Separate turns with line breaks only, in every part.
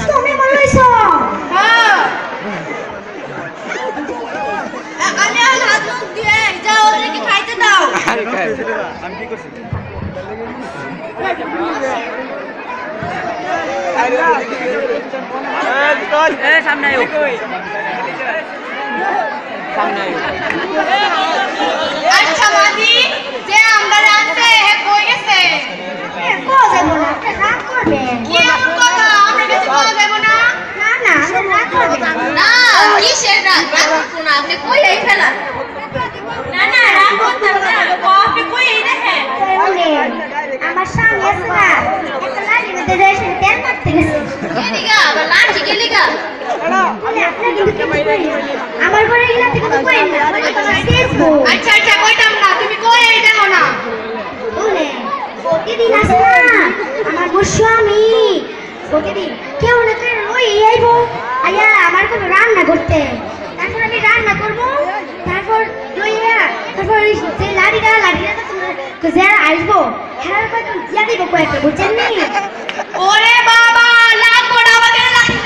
তুমি মনে হইছো
হ্যাঁ আমি আর হাত মুখ দিয়ে যাও ওদেরকে খাইতে দাও
আমি কি করছি সামনে আয়ো সামনে আয়ো
আচ্ছা মাদি যে আমরা রাতে হে কই গেছে
কো যাবো না আপনি রাগ করবেন
কি এমন কথা আমরা কিছু বলা যাবে না
না না আপনি রাগ করবেন
না কিসের রাগ রাখুন আপনি কই এই ফেলা না না রাগ করতে না আপনি কই এই দেখেন
আমার স্বামী আছে না একটা লাঠি মধ্যে রয়েছে তেল মারতে গেছে
এদিকে আবার লাঠি গেলিগা
বলে আপনি কিন্তু কিছু করেন না। আমার ঘরে গেলে আপনি কিন্তু করেন না ফেসবুক
আচ্ছা আচ্ছা কইতাম না তুমি কই এই দেখো না
বলে প্রতিদিন আসে না আমার গোস্বামী প্রতিদিন কেউ না কেউ ওই আইব আইয়া আমার কোনো রান্না করতে তারপর আমি রান্না করব তারপর লইয়া তারপর যে লাড়িটা তো তোমরা যারা আসবো হেরার কত দিয়া দিব কয়েকটা বুঝছেন নি
ওরে বাবা লাগবো না আমাদের লাঠি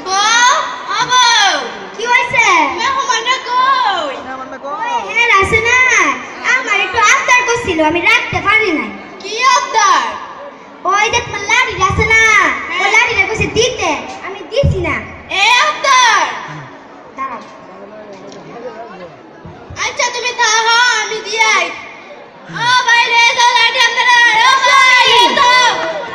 বউ আবো
কি হয়েছে
মেহমানরা কই
হ্যাঁ আছে না আমার একটু আবদার করছিল আমি রাখতে পারি নাই
কি আবদার
ওই যে তোমার লাড়ি আছে না ওই লাড়িটা কইছে দিতে আমি দিছি না
এ আবদার
দাঁড়াও
আচ্ছা তুমি থাকো আমি দিয়াই ও ভাই রে যাও লাঠি আপনারা ও ভাই যাও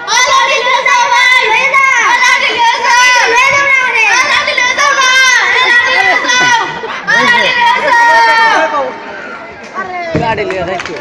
ও লাঠি লয়ে যাও ভাই
লয়ে যাও।
ও লাঠি লয়ে যাও
লয়ে যাও না রে
ও লাঠি লয়ে যাও না ও লাঠি লয়ে যাও ও লাঠি লয়ে যাও
গাড়ি লিয়ে যাইছো